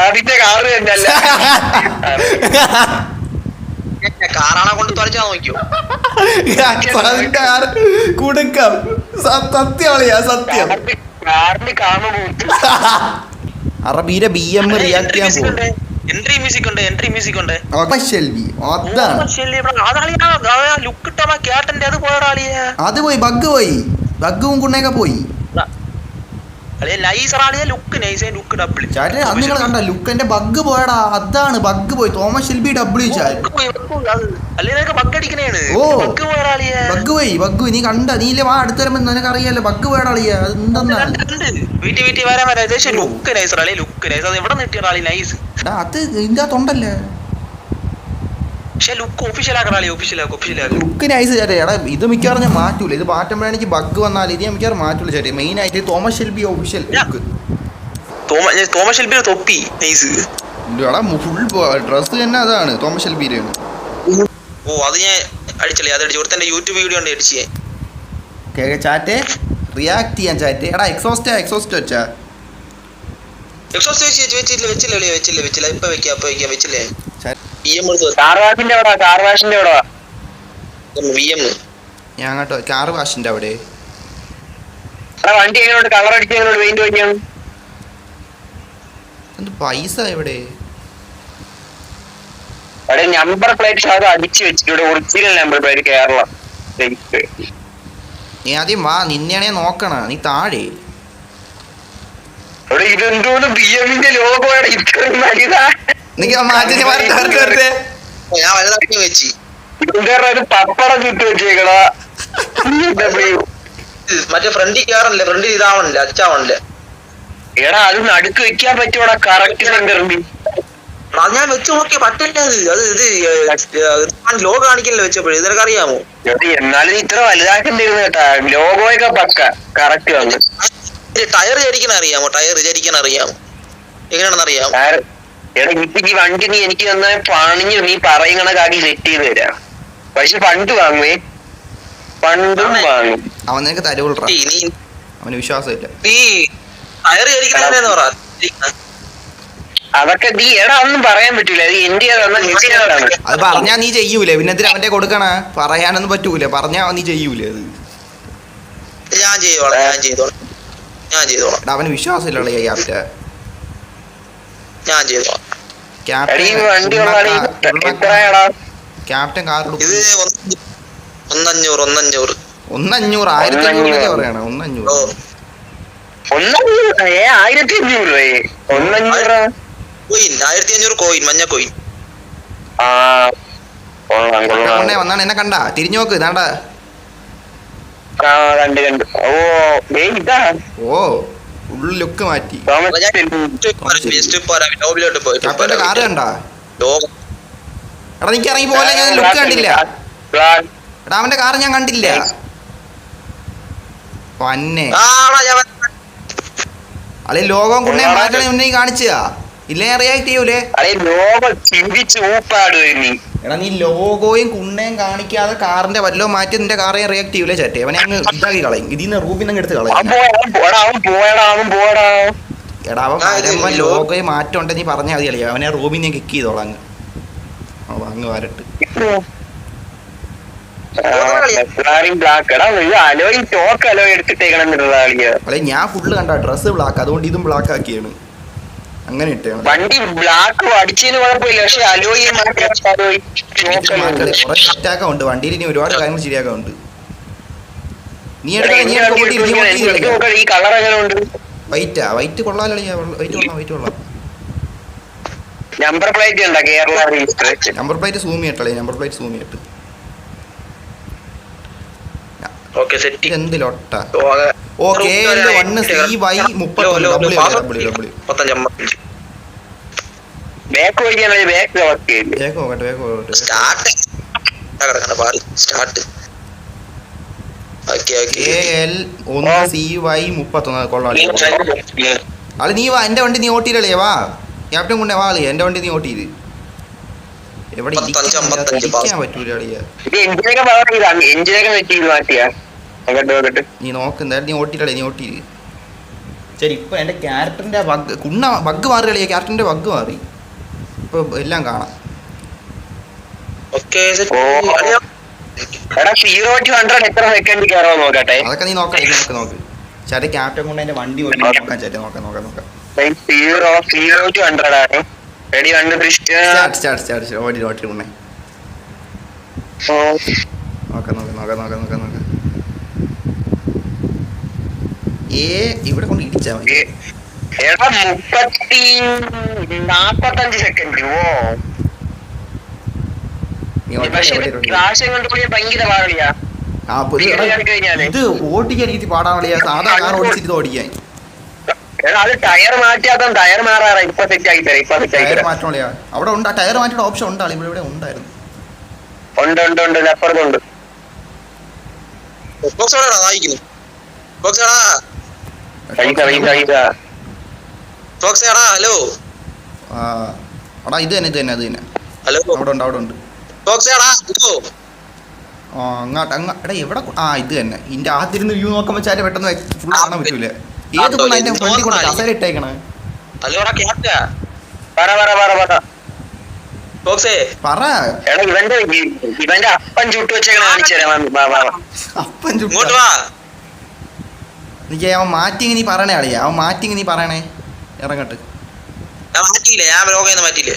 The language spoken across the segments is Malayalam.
ആദ്യത്തെ കാറ് തന്നെയല്ല കാറാണെ കൊണ്ട് തുറച്ചാ നോക്കിയോ കുടുക്കം സത്യമാളിയാ സത്യം. അറബീരെ BM റിയാക്ട് ചെയ്യാൻ പോകും. എൻട്രി മ്യൂസിക് ഉണ്ട്, എൻട്രി മ്യൂസിക് ഉണ്ട്. ലുക്ക് ഇട്ടാ കേട്ടന്റെ അത് പോയടാളിയാ. അത് പോയി, ബഗ് പോയി, ബഗ്ഗും കുണ്ണയൊക്കെ പോയി. നിങ്ങൾ കണ്ട ലുക്കന്റെ ബഗ് പോയടാ, അതാണ് ബഗ് പോയി. തോമസ് ഷെൽബി ഡബ്ല്യു ഓ ബഗ് പോയി, ബഗ് നീ കണ്ട, നീ വാ അടുത്ത വരുമ്പോ നിനക്ക് അറിയാലോ ബഗ് പോയടാളിയ. എന്തെന്നാ അത് ഇതിന്റെ അകത്തുണ്ടല്ലേ ലുക്ക് നൈസ് ചേട്ടാ. എടാ ഇത് മിക്കവാറും ഞാൻ മാറ്റൂല, ഇത് മാറ്റുമ്പോഴാണ് എനിക്ക് ബഗ് വന്നാൽ ഇത് ഞാൻ മിക്കവാറും മാറ്റൂല ചേട്ടാ. മെയിൻ ആയിട്ട് Thomas Shelby official look, Thomas Shelby തൊപ്പി നൈസ്. എടാ ഫുൾ ഡ്രസ് തന്നെ അതാണ് തോമസ് ഷെൽബിയിലാണ്. ഓ അത് ഞാൻ അടിച്ചല്ലേ, അത് അടിച്ചു ഒരുത്തന്റെ യൂട്യൂബ് വീഡിയോ ഉണ്ട് അടിച്ചേ. ചാറ്റേ റിയാക്ട് ചെയ്യാൻ ചാറ്റ്. എടാ എക്സോസ്റ്റ് വെച്ചാ വെച്ചില്ല ഇപ്പൊ വെക്കാം വെച്ചില്ലേ. ഞാൻ കേട്ടോ കാർ വാഷിന്റെ അവിടെ വണ്ടി എങ്ങനെയുണ്ട്, കളർ അടിച്ച് പെയിന്റ് വയ്ക്കാണ്. എന്ത് പൈസ എവിടെ? നമ്പർ പ്ലേറ്റ് അത് അടിച്ചു വെച്ചിട്ട് ഒറിജിനൽ നമ്പർ പ്ലേറ്റ് കേരള. നീ ആദ്യം വാ, നിന്നെയാണെ നോക്കണ, നീ താഴെ. ഇതെന്തോന്ന് BM-ന്റെ ലോഗോയാണ് ഇത്രയും വലുതാ. ഒരു പപ്പടം ചുട്ട് വെച്ചേക്കടാ. മറ്റേ ഫ്രണ്ടിൽ കേറല്ലേ, ഫ്രണ്ടിൽ ഇതാവണില്ല, അച്ചാവണില്ല. എടാ അത് നടുക്ക് വെക്കാൻ പറ്റൂടാ കറക്റ്റ് സെന്ററിൽ. അത് ഞാൻ വെച്ച് നോക്കിയ പറ്റില്ല. അത് ഇത് ലോഗോ കാണിക്കല്ലോ വെച്ചപ്പോഴും. ഇതൊക്കെ അറിയാമോ? എന്നാലും ഇത്ര വലുതാക്കണ്ടിരുന്നു കേട്ടാ. ലോഗോയൊക്കെ പക്ക കറക്റ്റ് വന്നു. ടയർ ചരിക്കാൻ അറിയാമോ? ടയർ ചരിക്കാൻ അറിയാമോ? എങ്ങനെയാണെന്ന് അറിയാമോ? എടാ ഇപ്പൊ ഈ വണ്ടി നീ എനിക്ക് തന്നെ പണിഞ്ഞ് നീ പറയുന്ന കാര്യം സെറ്റ് ചെയ്ത് തരാം. പക്ഷെ ഫണ്ട് വാങ്ങുവേ, ഫണ്ടും വാങ്ങും. അവൻ നിനക്ക് തരുള്ളൂ, അവന് വിശ്വാസമില്ല. നീ ടയർ ചരിക്കണെന്ന് പറ. അതൊക്കെ നീ എടാ ഒന്നും പറയാൻ പറ്റൂല, അത് എന്റെ അത് പറഞ്ഞാ നീ ചെയ്യൂലേ, പിന്നെ എന്തിനാ അവന്റെ കൊടുക്കണ? പറയാനൊന്നും പറ്റൂല, പറഞ്ഞാ നീ ചെയ്യൂലേ. അത് ഞാൻ ചെയ്തോളാം. അവന് വിശ്വാസമില്ല ഞാൻ ചെയ്തോളാം. ക്യാപ്റ്റൻ കാർ 1,500 1500 പറയണ. 1500 കോയിൻ, മഞ്ഞ കോയിൻ. വന്നാണ് എന്നെ കണ്ട തിരിഞ്ഞു നോക്ക്, ഇതാണ്ട. ഓ ഫുൾ ലുക്ക് മാറ്റി. ക്യാപ്റ്റന്റെ കാറ് കണ്ടാ? എടാ എനിക്ക് ഇറങ്ങി പോലെ, ഞാൻ ലുക്ക് കണ്ടില്ല. എടാ അവന്റെ കാറ് ഞാൻ കണ്ടില്ല. പന്നെ അല്ലെ ലോകം കൊണ്ടേ മാറ്റണേ മുന്നേ കാണിച്ചാ ഇല്ലേ റിയാക്ട് ചെയ്യൂലേ? എടാ നീ ലോഗോയും കുണ്ണയും കാണിക്കാതെ കാറിന്റെ വല്ലോ മാറ്റി നിന്റെ കാറേയും റിയാക്ട് ചെയ്യൂലേ ചേട്ടേ? അവനെ അങ്ങ് ഇതാക്കി കളയും, ഇതിന്ന് റൂബിനങ്ങ് എടുത്ത് കളയും. എടാ അവൻ വരുമ്പോ ലോഗോയും മാറ്റം ഉണ്ടെന്ന് നീ പറഞ്ഞാൽ മതി കളിയാ. അവനെ റൂബിനെ കിക്ക് ചെയ്തോളാം അങ്ങ് വരട്ട്. അല്ലെ ഞാൻ ഫുള്ള് കണ്ട ഡ്രസ് ബ്ലാക്ക്, അതുകൊണ്ട് ഇതും ബ്ലാക്ക് ആക്കിയാണ്. അങ്ങനെ ഇട്ടാണ് വണ്ടി ബ്ലാക്ക് അടിച്ചതിന് കുഴപ്പമില്ല, പക്ഷെ കുറെ സെറ്റാക്കാൻ ഉണ്ട് വണ്ടിയിൽ, ഇനി ഒരുപാട് കാര്യങ്ങൾ ശരിയാക്കാനുണ്ട്. നീ ഈ കളർ എങ്ങനെ ഉണ്ട്? വൈറ്റ് കൊള്ളാലോ, വൈറ്റ് കൊള്ളാം. നമ്പർ പ്ലേറ്റ് ഉണ്ടോ കേരള? നമ്പർ പ്ലേറ്റ് സൂം ചെയ്യട്ടേ, നമ്പർ പ്ലേറ്റ് സൂം ചെയ്തിട്ട് എന്തിലൊട്ട. ഓക്കെ 1CY 30 കൊള്ളാം. അത് നീ വാ, എന്റെ വണ്ടി നീ ഓട്ടിയില്ലേ? വാ ക്യാപ്റ്റൻ കൊണ്ടേ വാ, എന്റെ വണ്ടി നീ ഓട്ടിയത്. എവിടെ ഇരിക്കാൻ പറ്റൂല നീ നോക്ക്. എന്തായാലും നീ ഓട്ടിയില്ലേ? നീ ഓട്ടിയത് ശരി ഇപ്പൊ എന്റെ ക്യാരക്ടറിന്റെ ബഗ് മാറി കളിയാ, ക്യാരക്ടറിന്റെ ബഗ് മാറി ഇപ്പൊ എല്ലാം കാണാം. ഓക്കെ എടാ 0 to 100 എത്ര സെക്കൻഡ് കയറാൻ നോക്കട്ടെ. അതൊക്കെ നീ നോക്ക് ചേട്ടൻ ക്യാപ്റ്റൻ കൊണ്ട് എന്റെ വണ്ടി ഓടി നോക്കാൻ ചേട്ടൻ നോക്കാം 0 to 100 ആണ്. റെഡി 1 സ്റ്റാർട്ട് ഓടി കൊണ്ടേ നോക്കാം. ഇവിടെ കൊണ്ട് ഇടിച്ചാ മതി. എടാ 45 സെക്കൻഡ്. പ്രാവശ്യം കണ്ടുപിടിക്കാൻ ഭയങ്കര പാടിയാ. ഇത് ഓടിക്കാൻ രീതി പാടാൻ കളിയാ, സാധാ കാർ ഓടിച്ചിട്ട് ഓടിക്കാൻ. അത് ടയർ മാറ്റിയാൽ ടയർ മാറാറാ. ഇപ്പൊ സെറ്റ് ആക്കി തരാം. ടയർ മാറ്റം കളിയാ അവിടെ ഉണ്ട്, ടയർ മാറ്റിയുടെ ഓപ്ഷൻ ഉണ്ടാ ഇവിടെ ഉണ്ടായിരുന്നു. ഉണ്ട് അപ്പുറത്തുണ്ട്. ഹലോ ഇത് തന്നെ ഹലോ അവിടെ ഉണ്ട്. അങ്ങോട്ട് എവിടെ ഇത് തന്നെ ഇതിന്റെ ആദ്യം വ്യൂ നോക്കുമ്പോ ചാരി പെട്ടെന്ന് ഫുൾ കാണാൻ പറ്റൂല. ഏത് അതിന്റെ ഫ്രണ്ടിൽ കൊണ്ട് കസേര ഇട്ടേക്കണേ. പറ ഇവന്റെ അപ്പൻ ചുട്ടു അപ്പൻ എനിക്ക് അവൻ മാറ്റി നീ പറയണേ അളിയാ, അവൻ മാറ്റി നീ പറയണേ ഇറങ്ങട്ട്.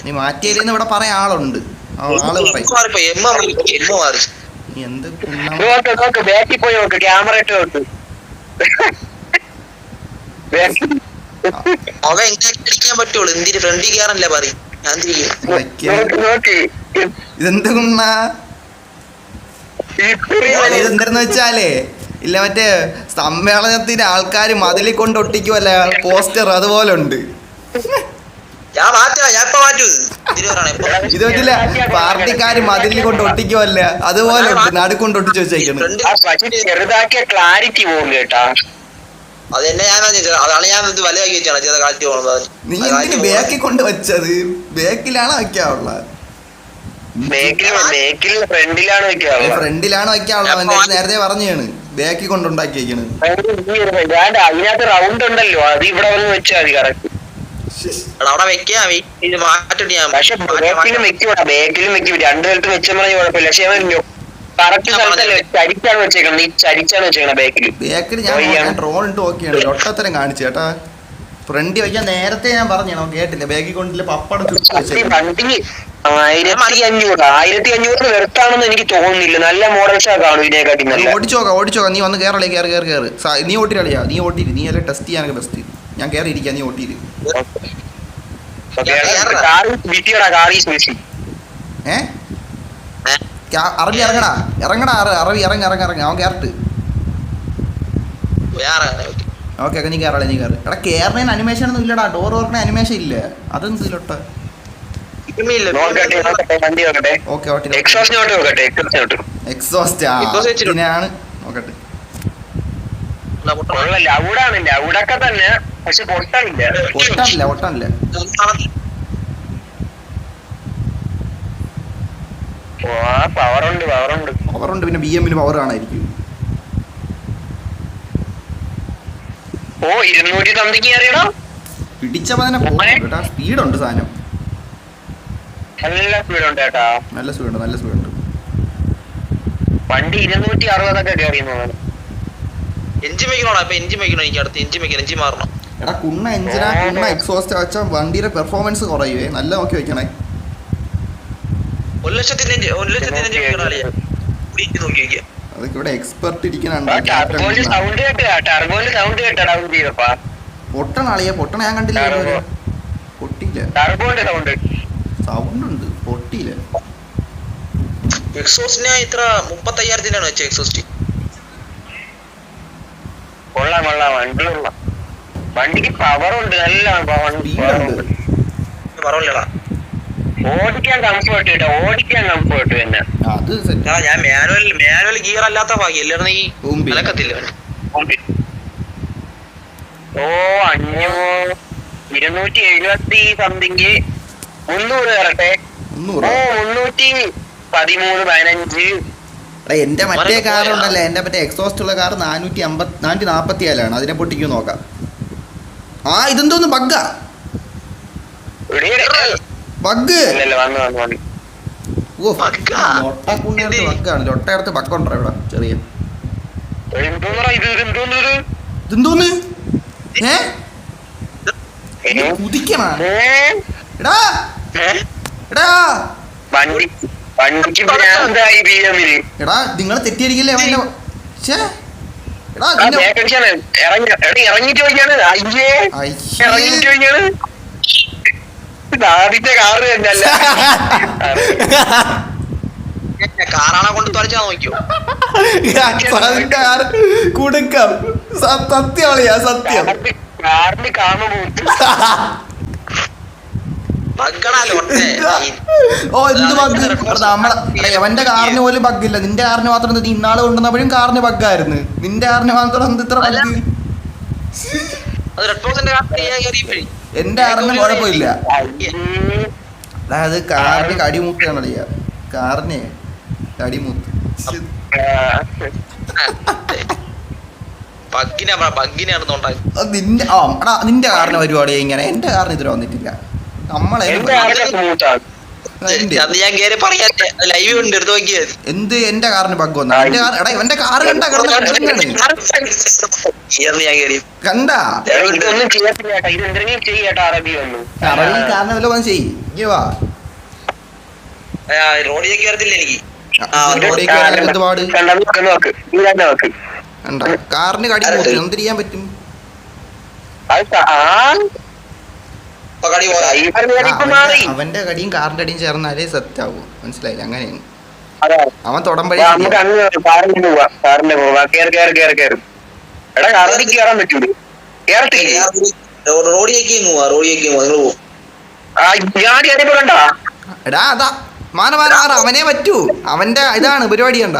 നീ മാറ്റിയില്ലെന്ന് ഇവിടെ പറയാൻ ആളുണ്ട്. ആള് പറയും എന്ത് ബാക്കിൽ പോയി നോക്ക്, ക്യാമറ ഇട്ട് നോക്ക്. പറ്റുള്ളൂ എന്തിന് ഫ്രണ്ടിൽ കയറല്ല പറയും. ഇതെന്ത് കുണ്ണാ ഇതെന്തെന്ന് വെച്ചാലേ ഇല്ല മറ്റേ സമ്മേളനത്തിന് ആൾക്കാർ മതിലിൽ കൊണ്ട് ഒട്ടിക്കുമല്ല പോസ്റ്റർ, അതുപോലെ ഉണ്ട്. ഇത് പറ്റില്ല, പാർട്ടിക്കാര് മതിലിൽ കൊണ്ട് ഒട്ടിക്കുമല്ല അതുപോലെ ഉണ്ട്, നടുക്കൊണ്ട് ഒട്ടിച്ചു വെച്ചേക്കുന്നത്. ചെറുതാക്കിയ ക്ലാരിറ്റി പോകും കേട്ടാ. അതാണ് ഞാൻ വലയാക്കി വെച്ചാണ് കാറ്റ് പോകുന്നത്. നീ എന്തിന് ബാക്കിൽ കൊണ്ട് വെച്ചത്? ബാക്കിലാണ് വെക്കാറുള്ളത്. ഫ്രണ്ടിലാണ് വെക്കാറുള്ളത്. നേരത്തെ പറഞ്ഞാണ് ബാക്കിൽ കൊണ്ടുണ്ടാക്കി വെക്കണത്. അതിനകത്ത് റൗണ്ട് ഉണ്ടല്ലോ, അത് ഇവിടെ വന്ന് വെച്ചാൽ മതി. കറക്റ്റ് അവിടെ വെക്കാം. പക്ഷെ ബാക്കിലും വെക്കും, രണ്ടു പേർക്ക് വെച്ചാൽ പറഞ്ഞ കുഴപ്പമില്ല. പക്ഷെ കറക്റ്റ് സ്ഥലത്തല്ലേ ചരിച്ചാണ് വെച്ചേക്കണം. നീ ചരിച്ചാണ് വെച്ചേക്കണം ബാക്കിൽ. ഞാൻ ഡ്രോൺ ഇട്ട് നോക്കിയാണ് ഒട്ടത്തരം കാണിച്ചു കേട്ടാ. ഫ്രണ്ടി വയ്ക്കാൻ നേരത്തെ ഞാൻ പറഞ്ഞു കേട്ടില്ല. ബാക്കിൽ കൊണ്ടില്ല പപ്പടം വണ്ടി 1500 വെറുത്താണെന്ന് എനിക്ക് തോന്നുന്നില്ല. നല്ല മോഡൽസാ കാണും ഇതിനെക്കാട്ടി. ഓടിച്ചോക്കാം. നീ വന്ന് കേരളേ കേറ്. നീ ഓട്ടിരളിയാ, നീ ഓട്ടിര്. നീ അല്ലെ ടെസ്റ്റ് ചെയ്യാനൊക്കെ ബെസ്റ്റ്. ഞാൻ കയറി ഇരിക്കാം, നീ ഓട്ടിര്. അറബി ഇറങ്ങടാ അറബി ഇറങ്ങ. അവൻ കേറട്ട്. ഓക്കെ നീ കയറളേ, നീ കയറി. എടാ കേരള അനിമേഷൻ ഒന്നും ഇല്ലടാ. ഡോർ ഓർക്കണ അനിമേഷൻ ഇല്ല. അതെന്ത് ഇല്ലട്ടെ. എക്സോസ്റ്റ് ഇതിനാണ് നോക്കട്ടെ. ലൗഡൊക്കെ തന്നെ, പക്ഷെ പൊട്ടാനില്ല. പവറുണ്ട്. പിന്നെ BM-ന് പവർ കാണായിരിക്കും. 200 സംതിങ് അറിയണം. പിടിച്ചപ്പോ തന്നെ പോകണം. സ്പീഡുണ്ട് സാധനം. നല്ല സ്പീഡുണ്ട് കേട്ടാ. നല്ല സ്പീഡുണ്ട്. വണ്ടി 260 കയറിയുന്നതാണ്. എഞ്ചിൻ വെക്കണോ? എനിക്ക് അടുത്ത് എഞ്ചിൻ മാറണം. എടാ കുണ്ണ എക്സോസ്റ്റ് വെച്ചാൽ വണ്ടിയുടെ പെർഫോമൻസ് കുറയുവേ. നല്ല നോക്കി വെക്കണേ. 1,00,000 അതൊക്കെ ഇവിടെ എക്സ്പെർട്ട് ഇരിക്കുന്നുണ്ട്. പൊട്ടണ ഞാൻ കണ്ടില്ല. പൊട്ടിയില്ല. സൗണ്ട് ഉണ്ട്, പൊട്ടിയില്ല. എക്സോസ്റ്റിന് ഇത്ര 35,000 വെച്ച എക്സോസ്റ്റ്. കൊള്ളാം. വണ്ടിക്ക് പവറുണ്ട്, നല്ല പവറില്ലടാ. ഓടിക്കാൻ കംഫർട്ട് തന്നെ. ഞാൻ മാനുവൽ ഗിയർ അല്ലാത്ത ഭാഗ്യം എല്ലാവരും ഈ അലക്കത്തില്ല. 270 സംതിങ് 300 കയറട്ടെ. 313 എന്റെ മറ്റേ കാറുണ്ടല്ലോ, എന്റെ മറ്റേ എക്സോസ്റ്റ് ഉള്ള കാർ 447 അതിനെ പൊട്ടിക്കും നോക്കാം. ആ ഇതെന്തോന്ന് ബഗ്ഗാ ബഗ് ഓ ലൊട്ടക്കുണ്ണിയടുത്ത് ബഗ്ഗാണ് ലൊട്ടയടുത്ത് ബഗ്ഗുണ്ടോ ഇവിടെ ചെറിയ ഇതെന്തോന്ന് കുതിക്കണ എടാ എടാ എടാ നിങ്ങൾ തെറ്റിയിരിക്കില്ലേ അവന്റെ എടാ ഇറങ്ങിട്ട് ചോദിക്കാണ് ഇറങ്ങിട്ട് ചോദിക്കാണ് ആദ്യത്തെ കാറ് തന്നെയല്ല കാറാണെ കൊണ്ട് തുറച്ചാ നോക്കിയോ കുടുക്കം സത്യമാളിയാ സത്യം കാറിന് കാണുമ്പോ ഓ എന്ത് ബഗ് നമ്മളെ എവന്റെ കാറിന് പോലും ബഗ്ഗില്ല നിന്റെ കാറിന് മാത്രം നീ ഇന്നാള് കൊണ്ടുവന്നപ്പോഴും കാറിന് ബഗ്ഗായിരുന്നു നിന്റെ കാറിന് മാത്രം എന്ത് ഇത്ര ബഗ് എന്റെ കാറിന് കുഴപ്പമില്ല അതായത് കാറിന് കടിമുട്ടാണല്ലോ കാറിന് കടിമുത്ത് നിന്റെ കാറിന് പരിപാടി ഇങ്ങനെ എന്റെ കാറിന് ഇതുവരെ വന്നിട്ടില്ല നമ്മളെ എന്ത് എന്റെ കാറിന് ബഗ് വന്ന എടാ ഇവന്റെ കാറ് കണ്ടാ കണ്ടാ അറബി കാറിന് വല്ല വന്ന് ചെയ്യ് വാ റോഡിലേക്ക് വരത്തില്ല എനിക്ക് ഒരുപാട് കാറിന് കടി എന്ത് ചെയ്യാൻ പറ്റും അവന്റെ കടിയും കാറിന്റെ അടിയും ചേർന്നാലേ സെറ്റാവും മനസ്സിലായില്ല അങ്ങനെയാണ് അവൻ തൊടമ്പഴി എടാ അതാ മാന അവനെ പറ്റൂ അവന്റെ ഇതാണ് പരിപാടി കണ്ട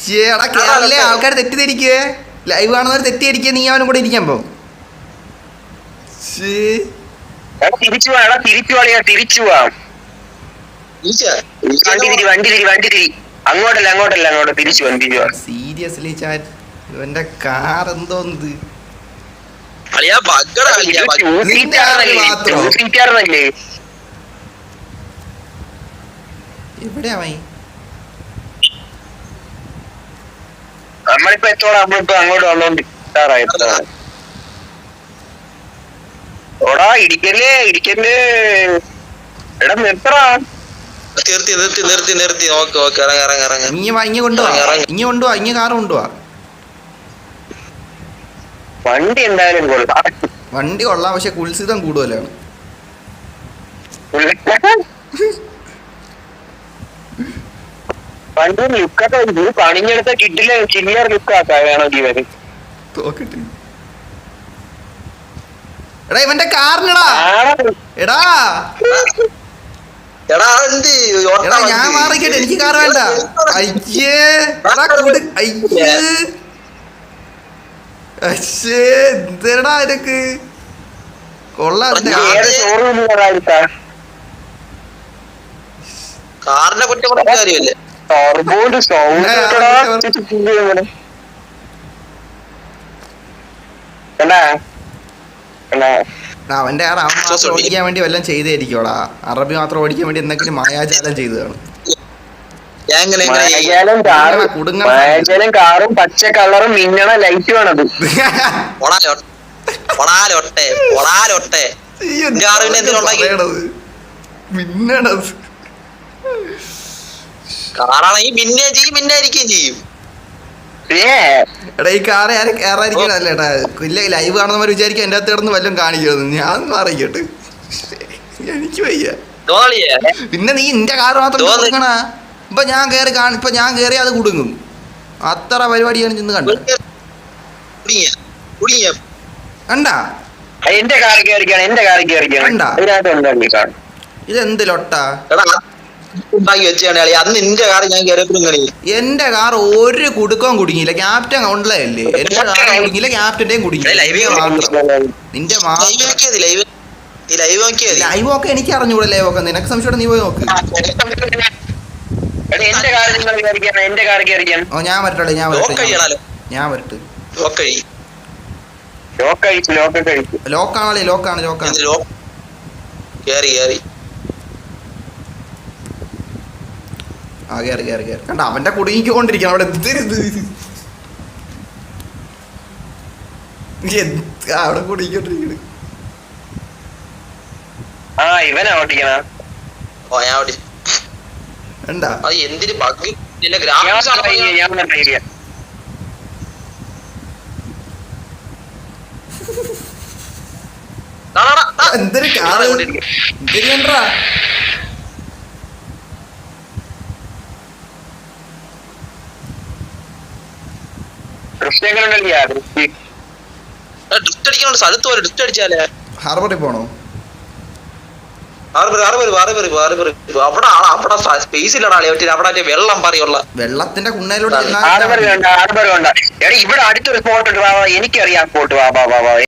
കേരളത്തിലെ ആൾക്കാർ തെറ്റിദ്ധരിക്കുവേ ലൈവ് കാണുന്നവർ തെറ്റിദ്ധരിക്കുക നീ അവനും കൂടെ ഇരിക്കാൻ പോ സീരിയസ്ലി ചാറ്റ് ഇവന്റെ കാർ എന്തോന്നത് എവിടെയാ നമ്മളിപ്പോ എത്തോളം നമ്മളിപ്പോ അങ്ങോട്ട് വന്നോണ്ട് ഓടാ ഇടിക്കല്ലേ എടാ നിർത്തറാ നിർത്തി ഇങ്ങ കൊണ്ടുപോവാ ഇങ്ങ കാറ് കൊണ്ടുപോവാ വണ്ടി എന്തായാലും കൊള്ളാം വണ്ടി കൊള്ളാം പക്ഷെ കുൽസിതം കൂടുതലാണ് വണ്ടി ലുക്കൊക്കെ പണിഞ്ഞെടുത്ത കിട്ടില്ല ചില്ലർ ലുക്കാക്കാ വേണമെങ്കിൽ വരും എടാ ഇവന്റെ കാറിനടാ എടാ എടാ ഞാൻ മാറിക്കട്ടെ എനിക്ക് കാർ വേണ്ട അയ്യേ അയ്യേ എന്തടാ ഇതൊക്കെ കൊള്ളാം കാറിനെ കുറ്റം കാര്യമല്ലേ അവന്റെ ഓടിക്കാൻ വേണ്ടി വല്ലതും ചെയ്തായിരിക്കോടാ അറബി മാത്രം ഓടിക്കാൻ വേണ്ടി എന്തെങ്കിലും മായാജാലം ചെയ്തതാണ് കാറും പച്ച കളറും മിന്നണ ലൈറ്റ് വേണത് മിന്നണത് കാറാണെങ്കിൽ മിന്നായിരിക്കും ചെയ്യും എടാ ഈ കാറ് ആരും കയറാതിരിക്കണല്ലേ ഏട്ടാ ഇല്ല ലൈവ് കാണുന്നവർ വിചാരിക്കും എന്റെ അകത്ത് കിടന്ന് വല്ലതും കാണിക്കുന്നത് ഞാൻ മാറിക്കട്ടെ എനിക്ക് വയ്യ പിന്നെ നീ നിന്റെ കാറ് മാത്രം കൊടുക്കണ ഇപ്പൊ ഞാൻ കേറി അത് കുടുങ്ങും അത്ര പരിപാടിയാണ് ചെന്ന് കണ്ടു കണ്ടാ ഇതെന്ത് ലൊട്ടാ എന്റെ കാർ ഒരു കുടുക്കം കുടുങ്ങിയില്ല ക്യാപ്റ്റൻ ഉള്ളതല്ലേ എന്റെ കാർ കുടുങ്ങിയില്ല ക്യാപ്റ്റന്റെയും കുടുങ്ങിയില്ല നിന്റെ ലൈവ് ഒക്കെ എനിക്ക് അറിഞ്ഞൂടെ ലൈവ് ഒക്കെ നിനക്ക് സംശയം നീ പോയി നോക്ക് എടാ എന്റെ കാർ നിങ്ങൾ കയറിക്കാണ്, എന്റെ കാർ കയറിക്കാൻ. ഓ ഞാൻ വരട്ടെ, ഞാൻ ലോക്ക് വരട്ടെ, കഴിയണല്ലോ. ഞാൻ വരട്ടെ. ലോക്ക് കഴി. ലോക്ക് അടിച്ചു, ലോക്കൊക്കെ അടിച്ചു. ലോക്കാണല്ലേ, ലോക്കാണ്, ലോക്കാണ്. എന്ത് ലോക്ക്? കേറി കേറി. ആ കേറി കേറി കേറി. കണ്ട അവന്റെ കുടുങ്ങിക്കൊണ്ടിരിക്കണം അവിടെ. അവിടെ കുടുങ്ങിക്കൊണ്ടിരിക്കണ്. ആ ഇവനാ ഓട്ടിക്കണ. ഓ ഞാൻ ഓടി. എന്താ അത് എന്തിന് ബഗ്? ഇതിന്റെ ഗ്രാഫിക്സ് ആണ് പറയാ. ഞാൻ ട്രൈ ചെയ്യാം. എന്തൊരു കാറ് എന്തിനാ കൃഷ്ണങ്ങളുണ്ടല്ലോ ഡ്രിഫ്റ്റ് അടിക്കാനുണ്ട് സ്ഥലത്ത് പോലെ ഡ്രിഫ്റ്റ് അടിച്ചാലേ. ഹാർബറിൽ പോണോ? അവിടെ സ്പേസ് ഇല്ലടാ അവിടെ വെള്ളം പറയുള്ള വെള്ളത്തിന്റെ കുണ്ണയിലൂടെ ആർബർ കണ്ട. എടാ ഇവിടെ അടുത്തൊരു സ്പോട്ട് ഉണ്ട്, എനിക്കറിയാം സ്പോട്ട്. വാ വാ വാ.